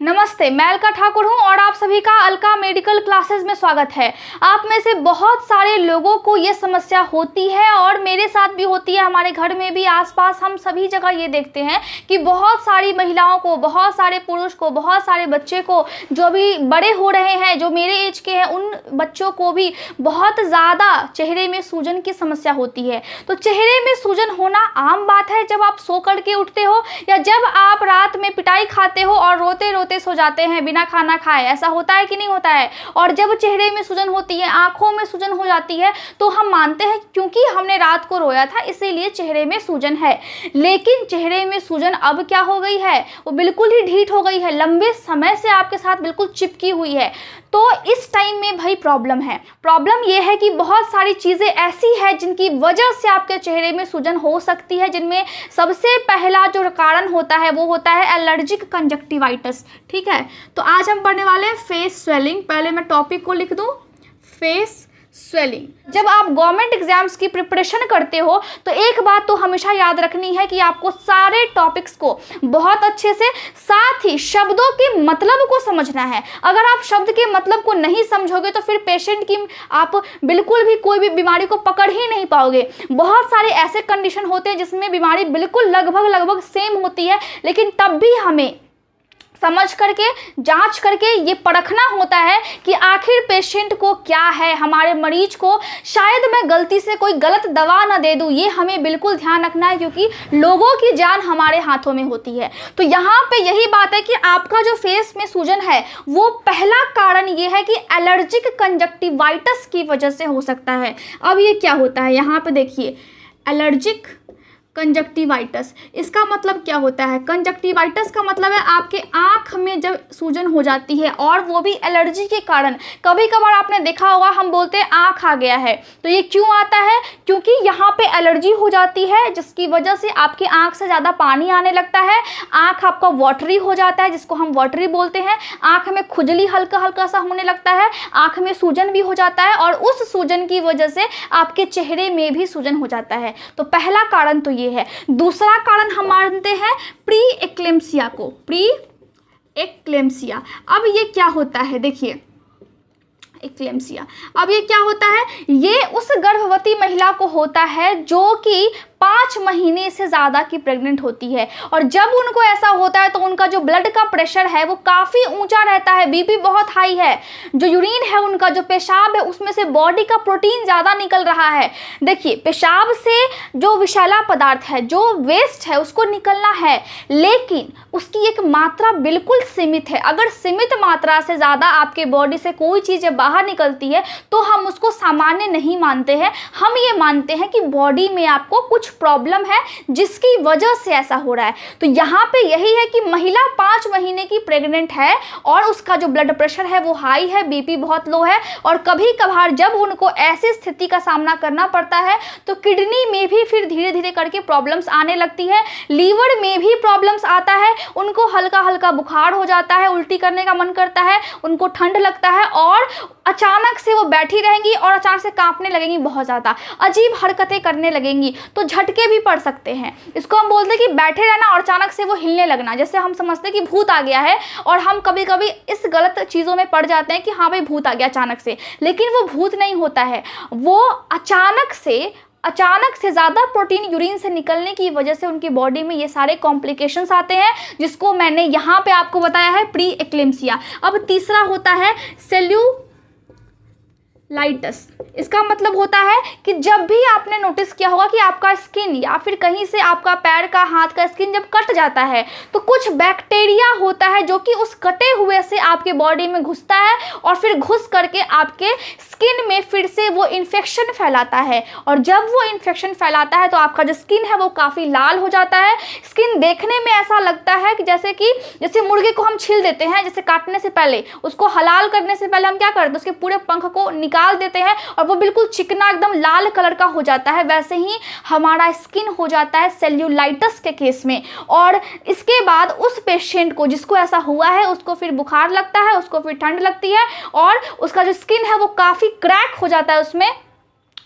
नमस्ते, मैं अलका ठाकुर हूं और आप सभी का अलका मेडिकल क्लासेस में स्वागत है। आप में से बहुत सारे लोगों को ये समस्या होती है और मेरे साथ भी होती है, हमारे घर में भी, आसपास हम सभी जगह ये देखते हैं कि बहुत सारी महिलाओं को, बहुत सारे पुरुष को, बहुत सारे बच्चे को, जो भी बड़े हो रहे हैं, जो मेरे एज के हैं, उन बच्चों को भी बहुत ज़्यादा चेहरे में सूजन की समस्या होती है। तो चेहरे में सूजन होना आम बात है जब आप सो करके उठते हो या जब आप रात में पिटाई खाते हो और रोते रोते सो जाते हैं बिना खाना खाए। ऐसा होता है कि नहीं होता है? और जब चेहरे में सूजन होती है, आंखों में सूजन हो जाती है, तो हम मानते हैं क्योंकि हमने रात को रोया था इसीलिए चेहरे में सूजन है। लेकिन चेहरे में सूजन अब क्या हो गई है? वो बिल्कुल ही ढीठ हो गई है, लंबे समय से आपके साथ बिल्कुल चिपकी हुई है। तो इस टाइम में भाई प्रॉब्लम है। प्रॉब्लम ये है कि बहुत सारी चीज़ें ऐसी हैं जिनकी वजह से आपके चेहरे में सूजन हो सकती है, जिनमें सबसे पहला जो कारण होता है वो होता है एलर्जिक कंजक्टिवाइटिस। ठीक है, तो आज हम पढ़ने वाले हैं फेस स्वेलिंग। पहले मैं टॉपिक को लिख दूं, फेस स्वेलिंग। जब आप गवर्नमेंट एग्जाम्स की प्रिपरेशन करते हो तो एक बात तो हमेशा याद रखनी है कि आपको सारे टॉपिक्स को बहुत अच्छे से, साथ ही शब्दों के मतलब को समझना है। अगर आप शब्द के मतलब को नहीं समझोगे तो फिर पेशेंट की आप बिल्कुल भी कोई भी बीमारी को पकड़ ही नहीं पाओगे। बहुत सारे ऐसे कंडीशन होते हैं जिसमें बीमारी बिल्कुल लगभग सेम होती है, लेकिन तब भी हमें समझ करके, जांच करके ये परखना होता है कि आखिर पेशेंट को क्या है, हमारे मरीज को शायद मैं गलती से कोई गलत दवा ना दे दूं। ये हमें बिल्कुल ध्यान रखना है क्योंकि लोगों की जान हमारे हाथों में होती है। तो यहाँ पे यही बात है कि आपका जो फेस में सूजन है वो पहला कारण ये है कि एलर्जिक कंजक्टिवाइटिस की वजह से हो सकता है। अब ये क्या होता है, यहाँ पे देखिए, एलर्जिक कंजक्टिवाइटिस, इसका मतलब क्या होता है? कंजक्टिवाइटिस का मतलब है आपके आँख में जब सूजन हो जाती है और वो भी एलर्जी के कारण। कभी कभार आपने देखा होगा हम बोलते हैं आँख आ गया है, तो ये क्यों आता है? क्योंकि यहाँ पे एलर्जी हो जाती है जिसकी वजह से आपके आँख से ज़्यादा पानी आने लगता है, आँख आपका वाटरी हो जाता है जिसको हम वाटरी बोलते हैं, आँख में खुजली हल्का हल्का सा होने लगता है, आँख में सूजन भी हो जाता है और उस सूजन की वजह से आपके चेहरे में भी सूजन हो जाता है। तो पहला कारण तो ये है। दूसरा कारण हम मानते हैं प्री एक्लेम्सिया को, प्री एक्लेम्सिया। अब ये क्या होता है, देखिए एक्लेम्सिया, अब ये क्या होता है? ये उस गर्भवती महिला को होता है जो कि 5 महीने से ज़्यादा की प्रेग्नेंट होती है और जब उनको ऐसा होता है तो उनका जो ब्लड का प्रेशर है वो काफ़ी ऊंचा रहता है, बीपी बहुत हाई है, जो यूरिन है उनका, जो पेशाब है उसमें से बॉडी का प्रोटीन ज़्यादा निकल रहा है। देखिए, पेशाब से जो विषैला पदार्थ है, जो वेस्ट है, उसको निकलना है, लेकिन उसकी एक मात्रा बिल्कुल सीमित है। अगर सीमित मात्रा से ज़्यादा आपके बॉडी से कोई चीज़ बाहर निकलती है तो हम उसको सामान्य नहीं मानते हैं, हम ये मानते हैं कि बॉडी में आपको कुछ प्रॉब्लम है जिसकी वजह से ऐसा हो रहा है। तो यहाँ पे यही है कि महिला 5 महीने की प्रेग्नेंट है और उसका जो ब्लड प्रेशर है वो हाई है, बीपी बहुत लो है और कभी कभार जब उनको ऐसी स्थिति का सामना करना पड़ता है तो किडनी में भी फिर धीरे धीरे करके प्रॉब्लम्स आने लगती है, लीवर में भी प्रॉब्लम्स आता है, उनको हल्का हल्का बुखार हो जाता है, उल्टी करने का मन करता है, उनको ठंड लगता है और अचानक से वो बैठी रहेंगी और अचानक से कांपने लगेंगी, बहुत ज़्यादा अजीब हरकतें करने लगेंगी। तो झटके भी पड़ सकते हैं। इसको हम बोलते हैं कि बैठे रहना और अचानक से वो हिलने लगना, जैसे हम समझते हैं कि भूत आ गया है और हम कभी कभी इस गलत चीज़ों में पड़ जाते हैं कि हाँ भाई भूत आ गया अचानक से, लेकिन वो भूत नहीं होता है, वो अचानक से ज़्यादा प्रोटीन यूरिन से निकलने की वजह से उनकी बॉडी में ये सारे कॉम्प्लिकेशंस आते हैं जिसको मैंने यहाँ पे आपको बताया है प्री एक्लेम्सिया। अब तीसरा होता है सेल्यूलाइटिस। इसका मतलब होता है कि जब भी आपने नोटिस किया होगा कि आपका स्किन या फिर कहीं से आपका पैर का, हाथ का स्किन जब कट जाता है तो कुछ बैक्टीरिया होता है जो कि उस कटे हुए से आपके बॉडी में घुसता है और फिर घुस करके आपके स्किन में फिर से वो इन्फेक्शन फैलाता है और जब वो इन्फेक्शन फैलाता है तो आपका जो स्किन है वो काफ़ी लाल हो जाता है। स्किन देखने में ऐसा लगता है कि जैसे मुर्गे को हम छील देते हैं, जैसे काटने से पहले, उसको हलाल करने से पहले हम क्या करते हैं, उसके पूरे पंख को निकाल देते हैं और वो बिल्कुल चिकना एकदम लाल कलर का हो जाता है, वैसे ही हमारा स्किन हो जाता है सेल्यूलाइटिस के केस में। और इसके बाद उस पेशेंट को जिसको ऐसा हुआ है उसको फिर बुखार लगता है, उसको फिर ठंड लगती है और उसका जो स्किन है वो काफ़ी क्रैक हो जाता है उसमें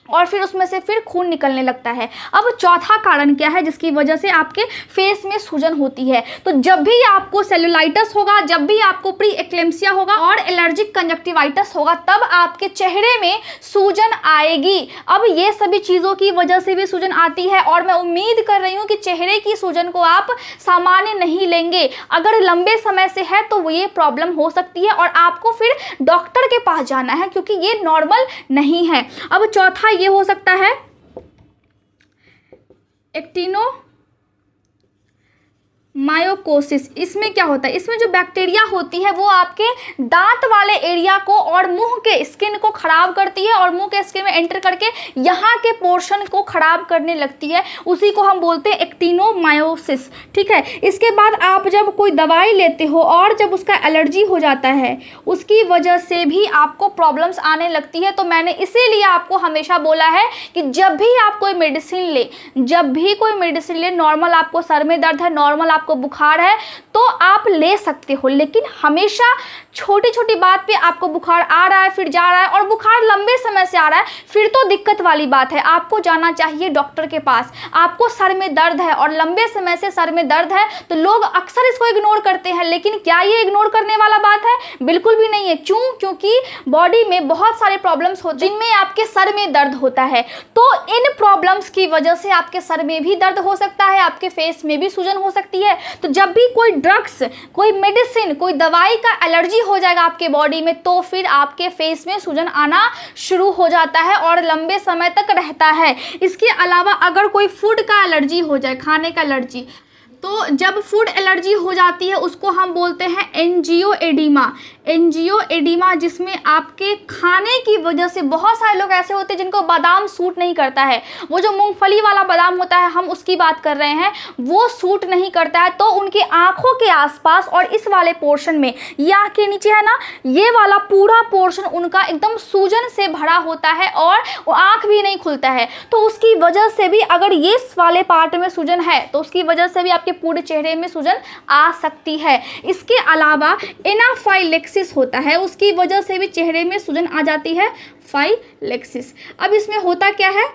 और फिर उसमें से फिर खून निकलने लगता है। अब चौथा कारण क्या है जिसकी वजह से आपके फेस में सूजन होती है? तो जब भी आपको सेलुलाइटिस होगा, जब भी आपको प्री एक्लेम्सिया होगा और एलर्जिक कंजक्टिवाइटिस होगा, तब आपके चेहरे में सूजन आएगी। अब ये सभी चीज़ों की वजह से भी सूजन आती है और मैं उम्मीद कर रही हूँ कि चेहरे की सूजन को आप सामान्य नहीं लेंगे। अगर लंबे समय से है तो ये प्रॉब्लम हो सकती है और आपको फिर डॉक्टर के पास जाना है, क्योंकि ये नॉर्मल नहीं है। अब चौथा ये हो सकता है एक्टिनो मायोकोसिस। इसमें क्या होता है? इसमें जो बैक्टीरिया होती है वो आपके दांत वाले एरिया को और मुंह के स्किन को खराब करती है और मुंह के स्किन में एंटर करके यहाँ के पोर्शन को खराब करने लगती है। उसी को हम बोलते हैं एक्टिनोमायोसिस। ठीक है। इसके बाद आप जब कोई दवाई लेते हो और जब उसका एलर्जी हो जाता है, उसकी वजह से भी आपको प्रॉब्लम्स आने लगती है। तो मैंने इसीलिए आपको हमेशा बोला है कि जब भी आप कोई मेडिसिन ले, जब भी कोई मेडिसिन ले, नॉर्मल आपको सर में दर्द है, नॉर्मल आपको बुखार है, तो आप ले सकते हो, लेकिन हमेशा छोटी छोटी बात पे आपको बुखार आ रहा है फिर जा रहा है और बुखार लंबे समय से आ रहा है, फिर तो दिक्कत वाली बात है। आपको जाना चाहिए डॉक्टर के पास। आपको सर में दर्द है और लंबे समय से सर में दर्द है, तो लोग अक्सर इसको इग्नोर करते हैं, लेकिन क्या ये इग्नोर करने वाला बात है? बिल्कुल भी नहीं है। क्यों? क्योंकि बॉडी में बहुत सारे प्रॉब्लम्स होते हैं जिनमें आपके सर में दर्द होता है। तो इन प्रॉब्लम्स की वजह से आपके सर में भी दर्द हो सकता है, आपके फेस में भी सूजन हो सकती है। तो जब भी कोई ड्रग्स, कोई मेडिसिन, कोई दवाई का एलर्जी हो जाएगा आपके बॉडी में, तो फिर आपके फेस में सूजन आना शुरू हो जाता है और लंबे समय तक रहता है। इसके अलावा अगर कोई फूड का एलर्जी हो जाए, खाने का एलर्जी, तो जब फूड एलर्जी हो जाती है उसको हम बोलते हैं एंजियोएडिमा। एंजियोएडिमा, जिसमें आपके खाने की वजह से बहुत सारे लोग ऐसे होते हैं जिनको बादाम सूट नहीं करता है। वो जो मूंगफली वाला बादाम होता है, हम उसकी बात कर रहे हैं, वो सूट नहीं करता है, तो उनकी आंखों के आसपास और इस वाले पोर्शन में, ये आंख के नीचे है ना, ये वाला पूरा पोर्शन उनका एकदम सूजन से भरा होता है और वो आंख भी नहीं खुलता है। तो उसकी वजह से भी, अगर ये वाले पार्ट में सूजन है, तो उसकी वजह से भी आपके पूरे चेहरे में सूजन आ सकती है। इसके अलावा एनाफाइलेक्सिस होता है, उसकी वजह से भी चेहरे में सूजन आ जाती है, फाइलेक्सिस। अब इसमें होता क्या है?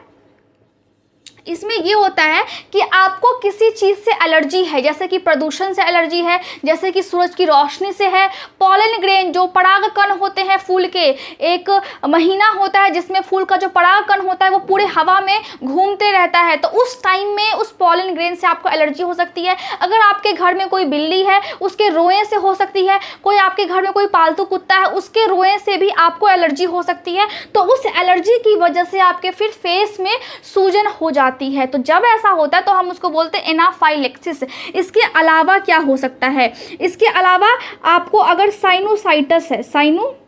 इसमें ये होता है कि आपको किसी चीज़ से एलर्जी है, जैसे कि प्रदूषण से एलर्जी है, जैसे कि सूरज की रोशनी से है, पॉलन ग्रेन जो परागकण होते हैं फूल के, एक महीना होता है जिसमें फूल का जो परागकण होता है वो पूरे हवा में घूमते रहता है, तो उस टाइम में उस पॉलन ग्रेन से आपको एलर्जी हो सकती है। अगर आपके घर में कोई बिल्ली है, उसके रोए से हो सकती है। कोई आपके घर में कोई पालतू कुत्ता है, उसके रोए से भी आपको एलर्जी हो सकती है। तो उस एलर्जी की वजह से आपके फिर फेस में सूजन हो जाती है। तो जब ऐसा होता है तो हम उसको बोलते हैं एनाफाइलेक्सिस। इसके अलावा क्या हो सकता है? इसके अलावा आपको अगर साइनोसाइटिस है, साइनोसाइटिस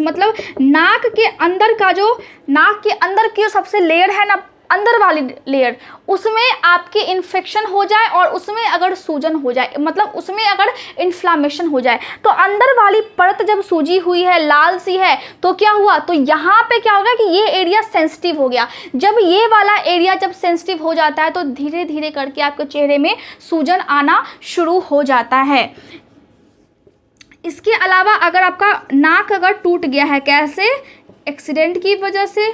मतलब नाक के अंदर का जो, नाक के अंदर की जो सबसे लेयर है ना, अंदर वाली लेयर, उसमें आपके इन्फेक्शन हो जाए और उसमें अगर सूजन हो जाए, मतलब उसमें अगर इन्फ्लामेशन हो जाए, तो अंदर वाली परत जब सूजी हुई है, लाल सी है, तो क्या हुआ? तो यहाँ पे क्या होगा कि ये एरिया सेंसिटिव हो गया। जब ये वाला एरिया जब सेंसिटिव हो जाता है तो धीरे धीरे करके आपके चेहरे में सूजन आना शुरू हो जाता है। इसके अलावा अगर आपका नाक अगर टूट गया है, कैसे? एक्सीडेंट की वजह से।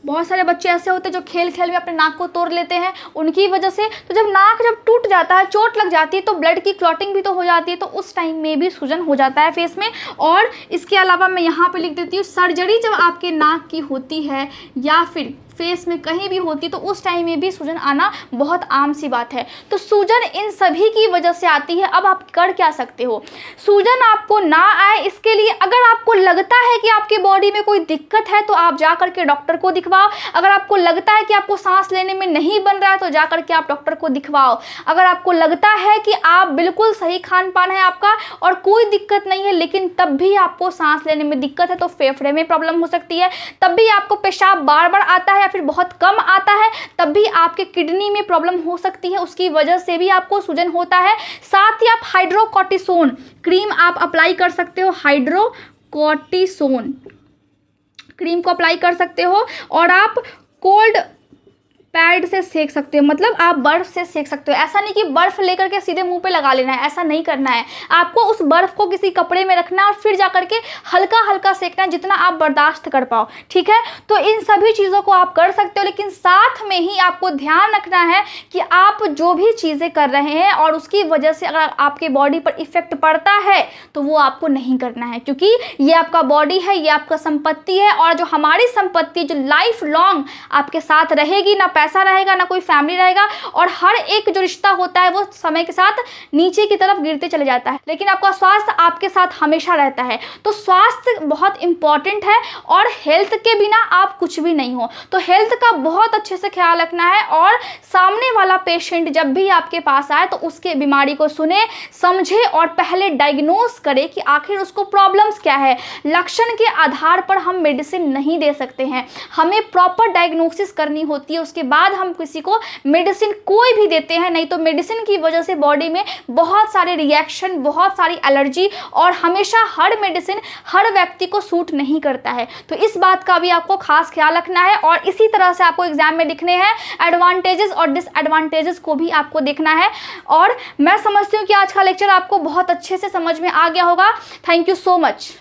बहुत सारे बच्चे ऐसे होते हैं जो खेल खेल में अपने नाक को तोड़ लेते हैं, उनकी वजह से। तो जब नाक जब टूट जाता है, चोट लग जाती है, तो ब्लड की क्लॉटिंग भी तो हो जाती है, तो उस टाइम में भी सूजन हो जाता है फेस में। और इसके अलावा मैं यहाँ पे लिख देती हूँ, सर्जरी जब आपके नाक की होती है या फिर फेस में कहीं भी होती, तो उस टाइम में भी सूजन आना बहुत आम सी बात है। तो सूजन इन सभी की वजह से आती है। अब आप कर क्या सकते हो? सूजन आपको ना आए इसके लिए, अगर आपको लगता है कि आपकी बॉडी में कोई दिक्कत है तो आप जा करके डॉक्टर को दिखवाओ। अगर आपको लगता है कि आपको सांस लेने में नहीं बन रहा है तो जा करके आप डॉक्टर को दिखवाओ। अगर आपको लगता है कि आप बिल्कुल सही खान पान है आपका और कोई दिक्कत नहीं है, लेकिन तब भी आपको सांस लेने में दिक्कत है, तो फेफड़े में प्रॉब्लम हो सकती है, तब भी आपको पेशाब बार बार आता है, फिर बहुत कम आता है, तब भी आपके किडनी में प्रॉब्लम हो सकती है, उसकी वजह से भी आपको सूजन होता है। साथ ही आप हाइड्रोकॉर्टिसोन क्रीम आप अप्लाई कर सकते हो, हाइड्रोकॉर्टिसोन क्रीम को अप्लाई कर सकते हो। और आप कोल्ड पैड से सेक सकते हो, मतलब आप बर्फ़ से सेक सकते हो। ऐसा नहीं कि बर्फ़ लेकर के सीधे मुंह पे लगा लेना है, ऐसा नहीं करना है। आपको उस बर्फ़ को किसी कपड़े में रखना है और फिर जा करके हल्का हल्का सेकना है, जितना आप बर्दाश्त कर पाओ, ठीक है। तो इन सभी चीज़ों को आप कर सकते हो, लेकिन साथ में ही आपको ध्यान रखना है कि आप जो भी चीज़ें कर रहे हैं और उसकी वजह से अगर आपके बॉडी पर इफ़ेक्ट पड़ता है तो वो आपको नहीं करना है, क्योंकि ये आपका बॉडी है, ये आपका संपत्ति है। और जो हमारी संपत्ति जो लाइफ लॉन्ग आपके साथ रहेगी, ना पैसा रहेगा ना कोई फैमिली रहेगा, और हर एक जो रिश्ता होता है वो समय के साथ नीचे की तरफ गिरते चले जाता है, लेकिन आपका स्वास्थ्य आपके साथ हमेशा रहता है। तो स्वास्थ्य बहुत इंपॉर्टेंट है और हेल्थ के बिना आप कुछ भी नहीं हो। तो हेल्थ का बहुत अच्छे से ख्याल रखना है और सामने वाला पेशेंट जब भी आपके पास आए तो उसके बीमारी को सुने, समझे और पहले डायग्नोस करे कि आखिर उसको प्रॉब्लम्स क्या है। लक्षण के आधार पर हम मेडिसिन नहीं दे सकते हैं, हमें प्रॉपर डायग्नोसिस करनी होती है, उसके बाद हम किसी को मेडिसिन कोई भी देते हैं। नहीं तो मेडिसिन की वजह से बॉडी में बहुत सारे रिएक्शन, बहुत सारी एलर्जी, और हमेशा हर मेडिसिन हर व्यक्ति को सूट नहीं करता है। तो इस बात का भी आपको खास ख्याल रखना है और इसी तरह से आपको एग्जाम में लिखने हैं एडवांटेजेस और डिसएडवांटेजेस को भी आपको देखना है। और मैं समझती हूँ कि आज का लेक्चर आपको बहुत अच्छे से समझ में आ गया होगा। Thank you so much.